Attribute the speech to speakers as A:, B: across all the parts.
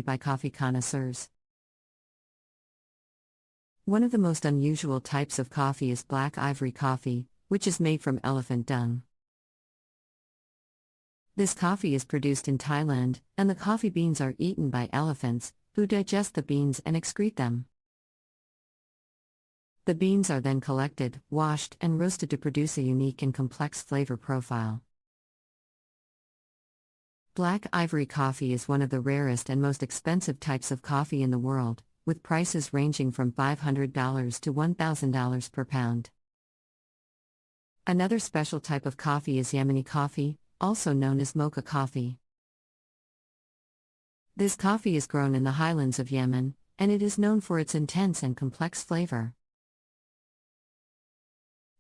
A: by coffee connoisseurs. One of the most unusual types of coffee is black ivory coffee, which is made from elephant dung. This coffee is produced in Thailand, and the coffee beans are eaten by elephants, who digest the beans and excrete them. The beans are then collected, washed, and roasted to produce a unique and complex flavor profile. Black ivory coffee is one of the rarest and most expensive types of coffee in the world, with prices ranging from $500 to $1,000 per pound. Another special type of coffee is Yemeni coffee, also known as mocha coffee. This coffee is grown in the highlands of Yemen, and it is known for its intense and complex flavor.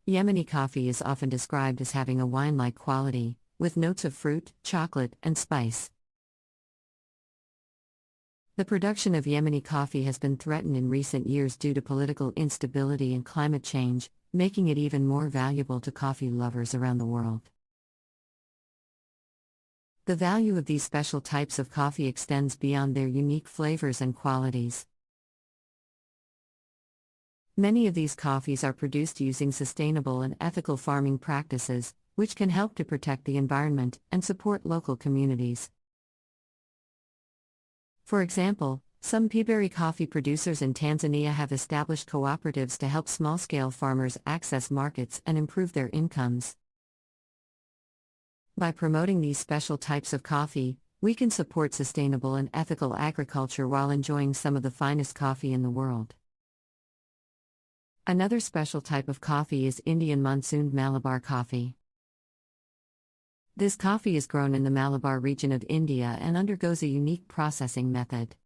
A: Yemeni coffee is often described as having a wine-like quality, with notes of fruit, chocolate, and spice. The production of Yemeni coffee has been threatened in recent years due to political instability and climate change, making it even more valuable to coffee lovers around the world. The value of these special types of coffee extends beyond their unique flavors and qualities. Many of these coffees are produced using sustainable and ethical farming practices, which can help to protect the environment and support local communities. For example, some peaberry coffee producers in Tanzania have established cooperatives to help small-scale farmers access markets and improve their incomes. By promoting these special types of coffee, we can support sustainable and ethical agriculture while enjoying some of the finest coffee in the world. Another special type of coffee is Indian monsooned Malabar coffee. This coffee is grown in the Malabar region of India and undergoes a unique processing method.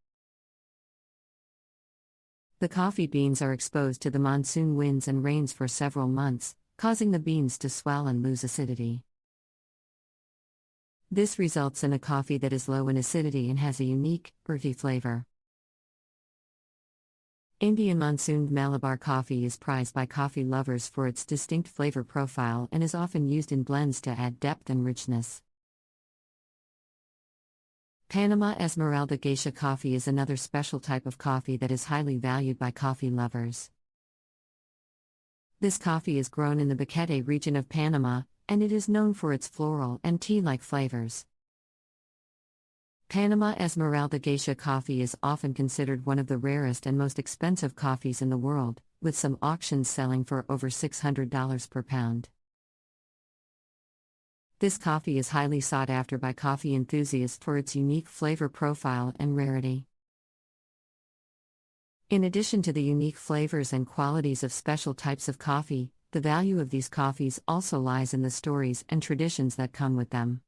A: The coffee beans are exposed to the monsoon winds and rains for several months, causing the beans to swell and lose acidity. This results in a coffee that is low in acidity and has a unique, earthy flavor. Indian monsooned Malabar coffee is prized by coffee lovers for its distinct flavor profile and is often used in blends to add depth and richness. Panama Esmeralda Geisha coffee is another special type of coffee that is highly valued by coffee lovers. This coffee is grown in the Boquete region of Panama, and it is known for its floral and tea-like flavors. Panama Esmeralda Geisha coffee is often considered one of the rarest and most expensive coffees in the world, with some auctions selling for over $600 per pound. This coffee is highly sought after by coffee enthusiasts for its unique flavor profile and rarity. In addition to the unique flavors and qualities of special types of coffee, the value of these coffees also lies in the stories and traditions that come with them.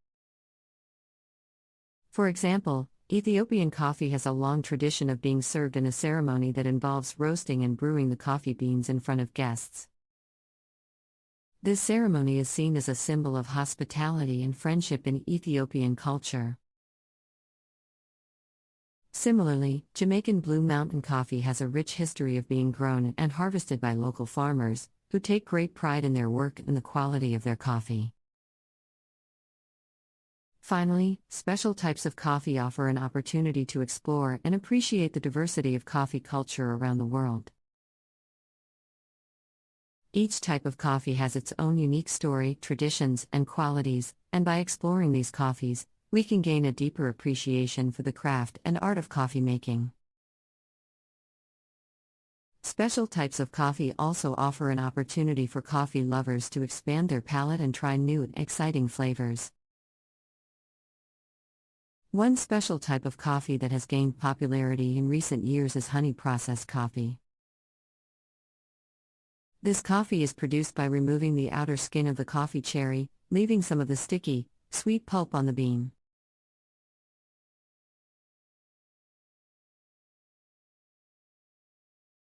A: For example, Ethiopian coffee has a long tradition of being served in a ceremony that involves roasting and brewing the coffee beans in front of guests. This ceremony is seen as a symbol of hospitality and friendship in Ethiopian culture. Similarly, Jamaican Blue Mountain coffee has a rich history of being grown and harvested by local farmers, who take great pride in their work and the quality of their coffee. Finally, special types of coffee offer an opportunity to explore and appreciate the diversity of coffee culture around the world. Each type of coffee has its own unique story, traditions, and qualities, and by exploring these coffees, we can gain a deeper appreciation for the craft and art of coffee making. Special types of coffee also offer an opportunity for coffee lovers to expand their palate and try new and exciting flavors. One special type of coffee that has gained popularity in recent years is honey-processed coffee. This coffee is produced by removing the outer skin of the coffee cherry, leaving some of the sticky, sweet pulp on the bean.